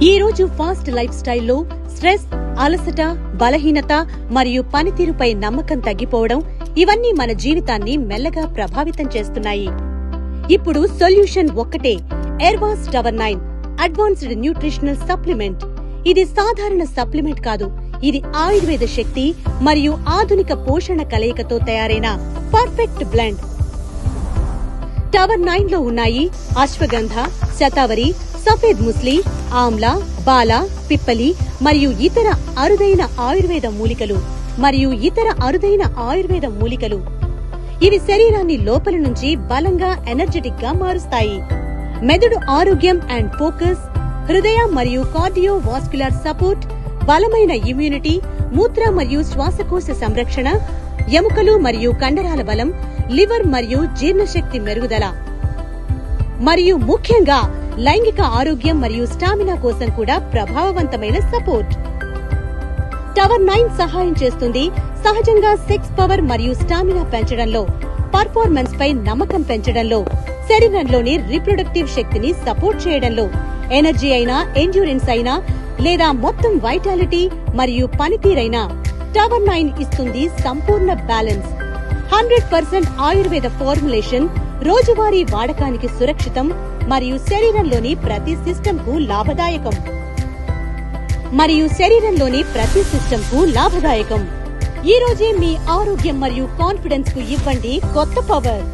ఈ రోజు fast life స్టైల్లో స్ట్రెస్, అలసట, బలహీనత మరియు పనితీరుపై నమ్మకం తగ్గిపోవడం ఇవన్నీ మన జీవితాన్ని మెల్లగా ప్రభావితం చేస్తున్నాయి. ఇప్పుడు సొల్యూషన్ ఒక్కటే, ఎర్వాస్ టవర్ 9 అడ్వాన్స్డ్ న్యూట్రిషనల్ సప్లిమెంట్. ఇది సాధారణ సప్లిమెంట్ కాదు, ఇది ఆయుర్వేద శక్తి మరియు ఆధునిక పోషణ కలయికతో తయారైన పర్ఫెక్ట్ బ్లెండ్. టవర్ 9 లో ఉన్నాయి అశ్వగంధ, శతావరి, సఫేద్ ముస్లి, ఆమ్లా, బాల, పిప్పలి మరియు ఇతర అరుదైన ఆయుర్వేద మూలికలు. ఇవి శరీరాన్ని లోపల నుంచి బలంగా, ఎనర్జెటిక్ గా మారుస్తాయి. మెదడు ఆరోగ్యం అండ్ ఫోకస్, హృదయ మరియు కార్డియో వాస్కులర్ సపోర్ట్, బలమైన ఇమ్యూనిటీ, మూత్ర మరియు శ్వాసకోశ సంరక్షణ, ఎముకలు మరియు కండరాల బలం, లివర్ మరియు జీర్ణశక్తి మెరుగుదల, మరియు ముఖ్యంగా లైంగిక ఆరోగ్యం మరియు స్టామినా కోసం కూడా ప్రభావవంతమైన సపోర్ట్. టవర్ 9 సహాయం చేస్తుంది సహజంగా సెక్స్ పవర్ మరియు స్టామినా పెంచడంలో, పర్ఫార్మెన్స్ పై నమ్మకం పెంచడంలో, శరీరంలోని రీప్రొడక్టివ్ శక్తిని సపోర్ట్ చేయడంలో, ఎనర్జీ అయినా, ఎండ్యూరెన్స్ అయినా లేదా మొత్తం వైటాలిటీ మరియు పనితీరైనా టవర్ 9 ఇస్తుంది సంపూర్ణ బ్యాలెన్స్. 100% ఆయుర్వేద ఫార్ములేషన్, రోజువారీ వాడకానికి సురక్షితం మరియు శరీరంలోని ప్రతి సిస్టమ్ కు లాభదాయకం. ఈ రోజే మీ ఆరోగ్యం మరియు కాన్ఫిడెన్స్ కు ఇవ్వండి కొత్త పవర్.